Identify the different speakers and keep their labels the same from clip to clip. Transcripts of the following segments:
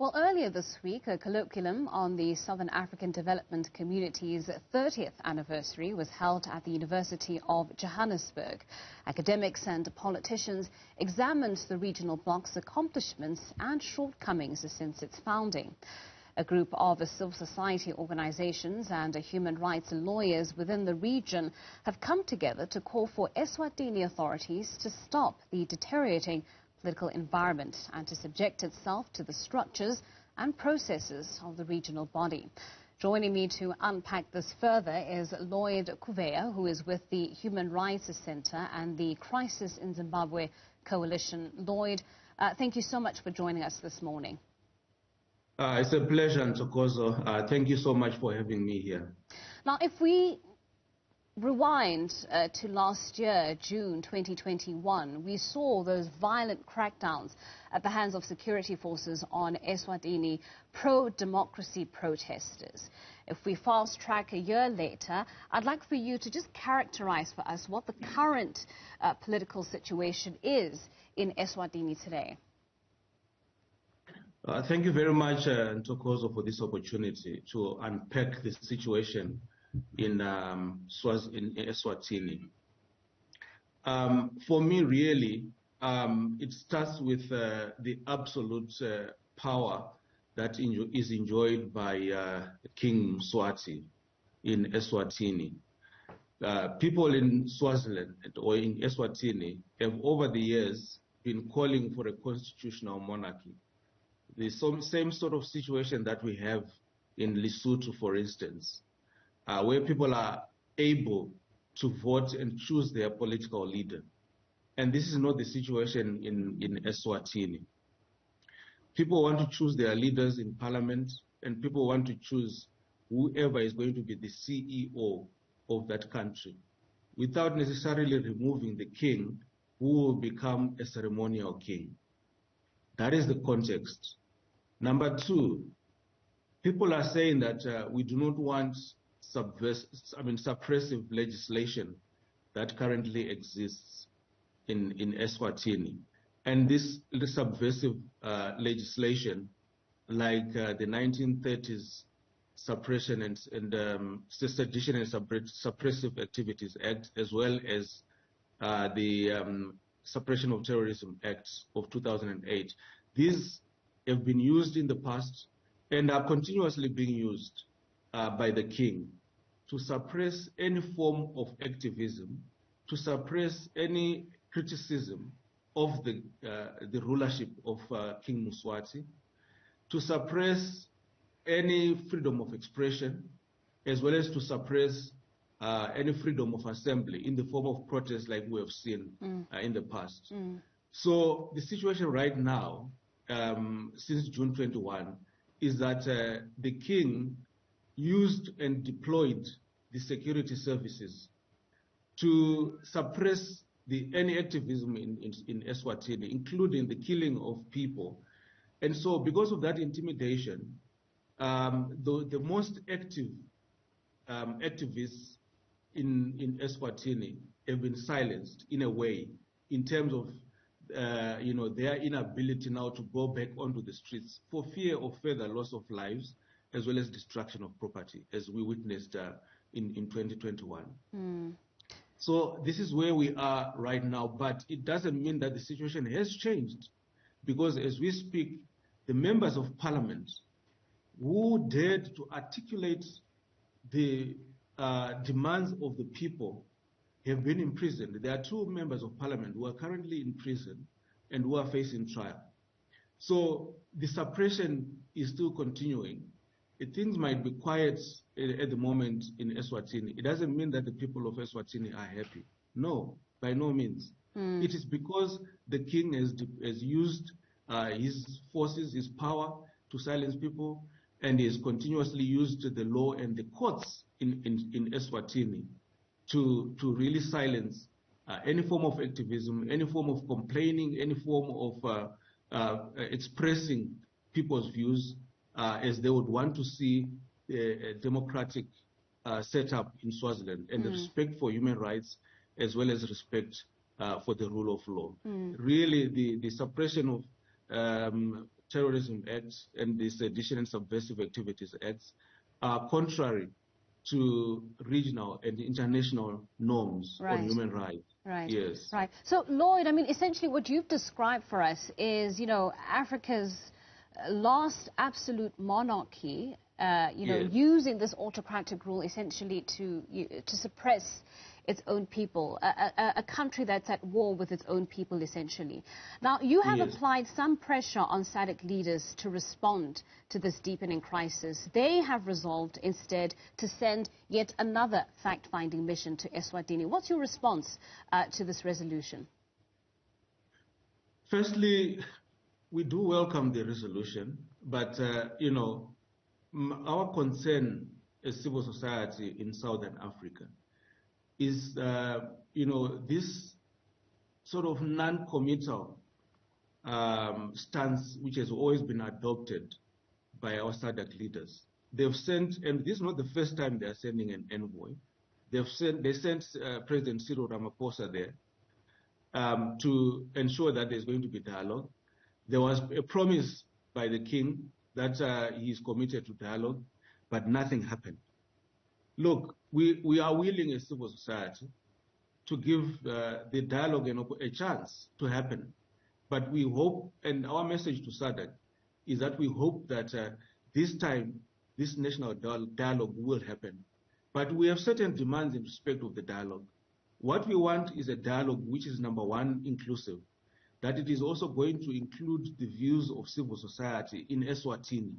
Speaker 1: Well, earlier this week, a colloquium on the Southern African Development Community's 30th anniversary was held at the University of Johannesburg. Academics and politicians examined the regional bloc's accomplishments and shortcomings since its founding. A group of civil society organizations and human rights lawyers within the region have come together to call for Eswatini authorities to stop the deteriorating political environment and to subject itself to the structures and processes of the regional body. Joining me to unpack this further is Lloyd Kuvheya, who is with the Human Rights Center and the Crisis in Zimbabwe Coalition. Lloyd, thank you so much for joining us this morning.
Speaker 2: It's a pleasure, Ntokozo. Thank you so much for having me here.
Speaker 1: Now, if we rewind to last year, June 2021, we saw those violent crackdowns at the hands of security forces on Eswatini pro-democracy protesters. If we fast track a year later, I'd like for you to just characterize for us what the current political situation is in Eswatini today.
Speaker 2: Thank you very much, Ntokozo, for this opportunity to unpack the situation in Eswatini. For me, really, it starts with the absolute power that is enjoyed by King Mswati in Eswatini. People in Swaziland or in Eswatini have over the years been calling for a constitutional monarchy. The same sort of situation that we have in Lesotho, for instance, where people are able to vote and choose their political leader. And this is not the situation in Eswatini. People want to choose their leaders in parliament, and people want to choose whoever is going to be the CEO of that country, without necessarily removing the king, who will become a ceremonial king. That is the context. Number two, people are saying that we do not want suppressive legislation that currently exists in Eswatini. And this subversive legislation, like the 1930s Suppression and Sedition and Suppressive Activities Act, as well as the Suppression of Terrorism Act of 2008, these have been used in the past and are continuously being used by the king to suppress any form of activism, to suppress any criticism of the rulership of King Mswati, to suppress any freedom of expression, as well as to suppress any freedom of assembly in the form of protest like we have seen in the past. So the situation right now, since June 21, is that the king used and deployed the security services to suppress any activism in Eswatini, including the killing of people. And so because of that intimidation, the most active activists in Eswatini have been silenced in a way, in terms of their inability now to go back onto the streets for fear of further loss of lives as well as destruction of property, as we witnessed in 2021. So this is where we are right now, but it doesn't mean that the situation has changed, because as we speak, the members of parliament who dared to articulate the demands of the people have been imprisoned. There are 2 members of parliament who are currently in prison and who are facing trial. So the suppression is still continuing. Things might be quiet at the moment in Eswatini. It doesn't mean that the people of Eswatini are happy. No, by no means. It is because the king has used his forces, his power to silence people, and he has continuously used the law and the courts in Eswatini to really silence any form of activism, any form of complaining, any form of expressing people's views as they would want to see a democratic setup in Swaziland, and respect for human rights as well as respect for the rule of law. Really, the suppression of Terrorism Act and the Sedition and Subversive Activities Acts are contrary to regional and international norms on human rights.
Speaker 1: Right.
Speaker 2: Yes.
Speaker 1: Right. So, Lloyd, I mean, essentially what you've described for us is, Africa's last absolute monarchy, using this autocratic rule essentially to suppress its own people, a country that's at war with its own people, essentially. Now, you have applied some pressure on SADC leaders to respond to this deepening crisis. They have resolved instead to send yet another fact-finding mission to Eswatini. What's your response to this resolution?
Speaker 2: Firstly, we do welcome the resolution, but, our concern as civil society in Southern Africa is, this sort of non-committal stance which has always been adopted by our SADC leaders. They've sent, and this is not the first time they are sending an envoy. They sent President Cyril Ramaphosa there to ensure that there's going to be dialogue. There was a promise by the king that he is committed to dialogue, but nothing happened. Look, we are willing as civil society to give the dialogue a chance to happen. But we hope, and our message to SADC is that we hope that this time, this national dialogue will happen. But we have certain demands in respect of the dialogue. What we want is a dialogue which is, number one, inclusive, that it is also going to include the views of civil society in Eswatini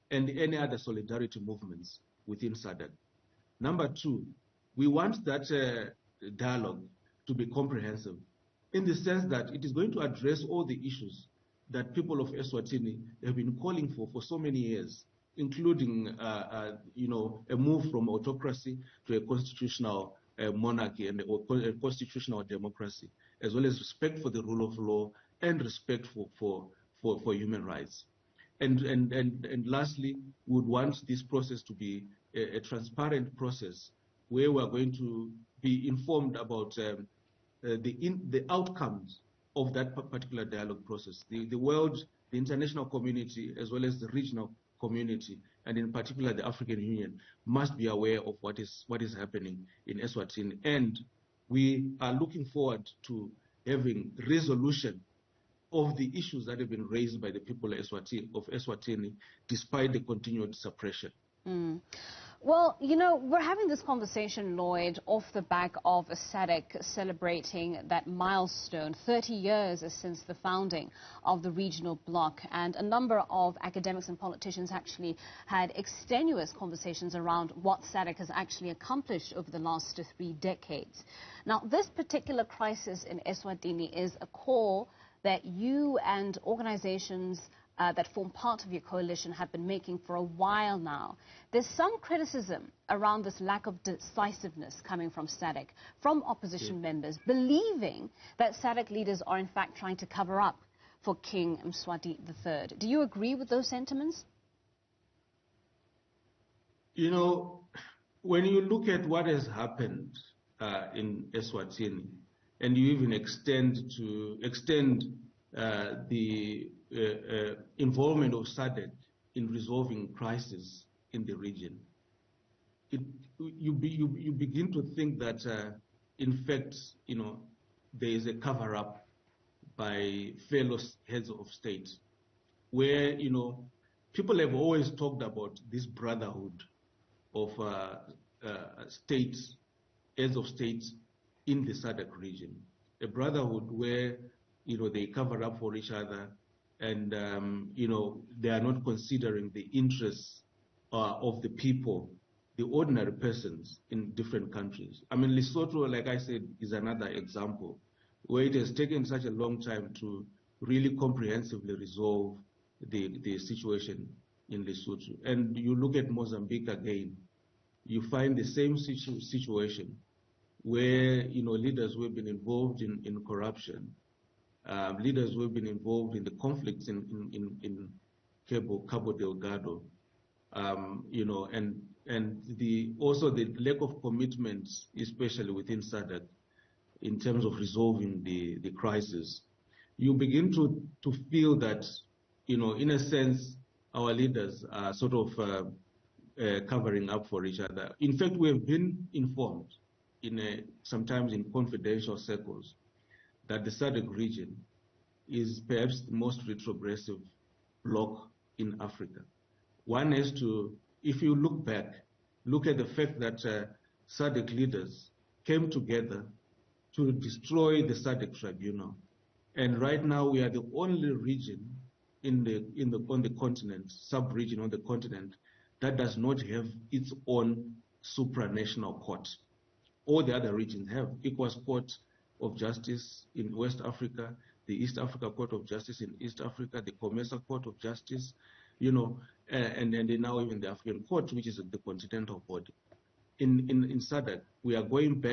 Speaker 2: and any other solidarity movements within SADC. Number two, we want that dialogue to be comprehensive in the sense that it is going to address all the issues that people of Eswatini have been calling for so many years, including, a move from autocracy to a constitutional monarchy and a constitutional democracy, as well as respect for the rule of law and respect for human rights. And lastly, we would want this process to be a transparent process where we are going to be informed about the outcomes of that particular dialogue process. The world, the international community, as well as the regional community, and in particular the African Union, must be aware of what is happening in Eswatini. And we are looking forward to having resolution of the issues that have been raised by the people of Eswatini, despite the continued suppression.
Speaker 1: Well, we're having this conversation, Lloyd, off the back of a SADC celebrating that milestone, 30 years since the founding of the regional bloc. And a number of academics and politicians actually had extenuous conversations around what SADC has actually accomplished over the last 3 decades. Now, this particular crisis in Eswatini is a call that you and organizations that form part of your coalition have been making for a while now. There's some criticism around this lack of decisiveness coming from SADC, from opposition members, believing that SADC leaders are in fact trying to cover up for King Mswati III. Do you agree with those sentiments?
Speaker 2: When you look at what has happened in Eswatini, and you even extend the involvement of SADC in resolving crisis in the region, you begin to think that, in fact, there is a cover-up by fellow heads of state, where, people have always talked about this brotherhood of states, heads of states in the SADC region, a brotherhood where, they cover up for each other, and, they are not considering the interests of the people, the ordinary persons in different countries. I mean, Lesotho, like I said, is another example where it has taken such a long time to really comprehensively resolve the situation in Lesotho. And you look at Mozambique again, you find the same situation where, leaders who have been involved in corruption, leaders who have been involved in the conflicts in Cabo Delgado, and also the lack of commitment, especially within SADC, in terms of resolving the crisis. You begin to feel that in a sense, our leaders are sort of covering up for each other. In fact, we have been informed, sometimes in confidential circles, that the SADC region is perhaps the most retrogressive bloc in Africa. One has to, if you look back, look at the fact that SADC leaders came together to destroy the SADC tribunal. And right now we are the only region on the continent, sub-region on the continent, that does not have its own supranational court. All the other regions have ECOWAS Court of Justice in West Africa, the East Africa Court of Justice in East Africa, the COMESA Court of Justice, and then now even the African Court, which is the continental body. In SADC, we are going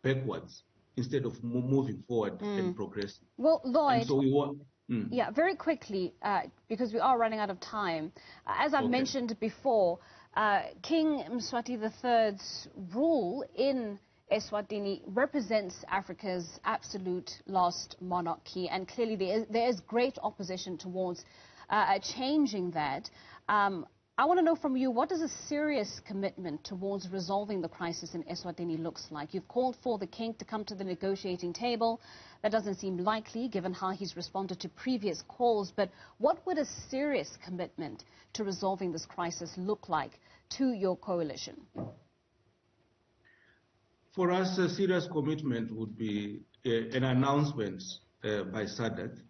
Speaker 2: backwards instead of moving forward and progressing.
Speaker 1: Well, Lloyd,
Speaker 2: and so we want,
Speaker 1: yeah, very quickly, because we are running out of time. As I mentioned before, King Mswati III's rule in Eswatini represents Africa's absolute last monarchy, and clearly there is great opposition towards changing that. I want to know from you, what does a serious commitment towards resolving the crisis in Eswatini looks like? You've called for the king to come to the negotiating table. That doesn't seem likely, given how he's responded to previous calls. But what would a serious commitment to resolving this crisis look like to your coalition?
Speaker 2: For us, a serious commitment would be an announcement by SADC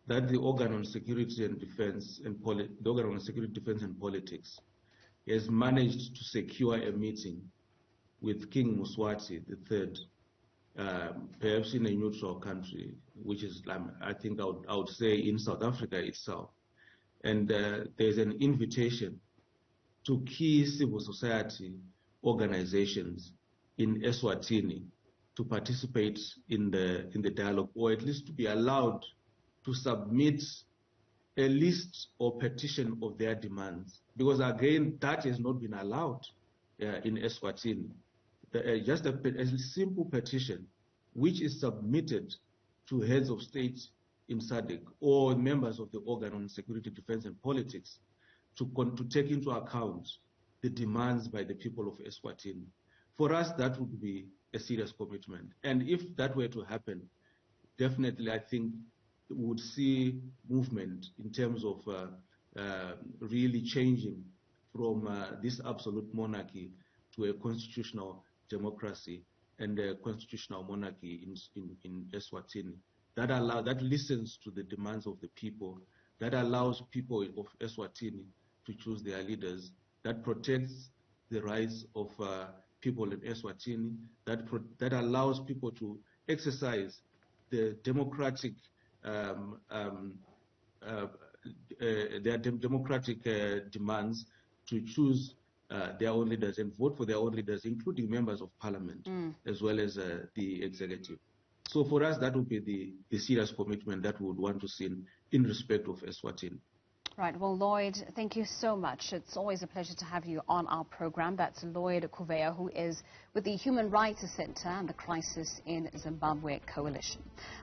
Speaker 2: that the organ on security and defense and politics has managed to secure a meeting with King Mswati III, perhaps in a neutral country, which is, I think I would say, in South Africa itself. And there's an invitation to key civil society organizations in Eswatini to participate in the dialogue, or at least to be allowed to submit a list or petition of their demands. Because again, that has not been allowed in Eswatini. Just a simple petition which is submitted to heads of state in SADC or members of the organ on security, defense and politics to take into account the demands by the people of Eswatini. For us, that would be a serious commitment. And if that were to happen, definitely I think we would see movement in terms of really changing from this absolute monarchy to a constitutional democracy and a constitutional monarchy in Eswatini. That listens to the demands of the people, that allows people of Eswatini to choose their leaders, that protects the rights of people in Eswatini, that allows people to exercise the democratic their democratic demands to choose their own leaders and vote for their own leaders, including members of parliament, as well as the executive. So for us, that would be the serious commitment that we would want to see in respect of Eswatini.
Speaker 1: Right. Well, Lloyd, thank you so much. It's always a pleasure to have you on our program. That's Lloyd Kuvheya, who is with the Human Rights Center and the Crisis in Zimbabwe Coalition.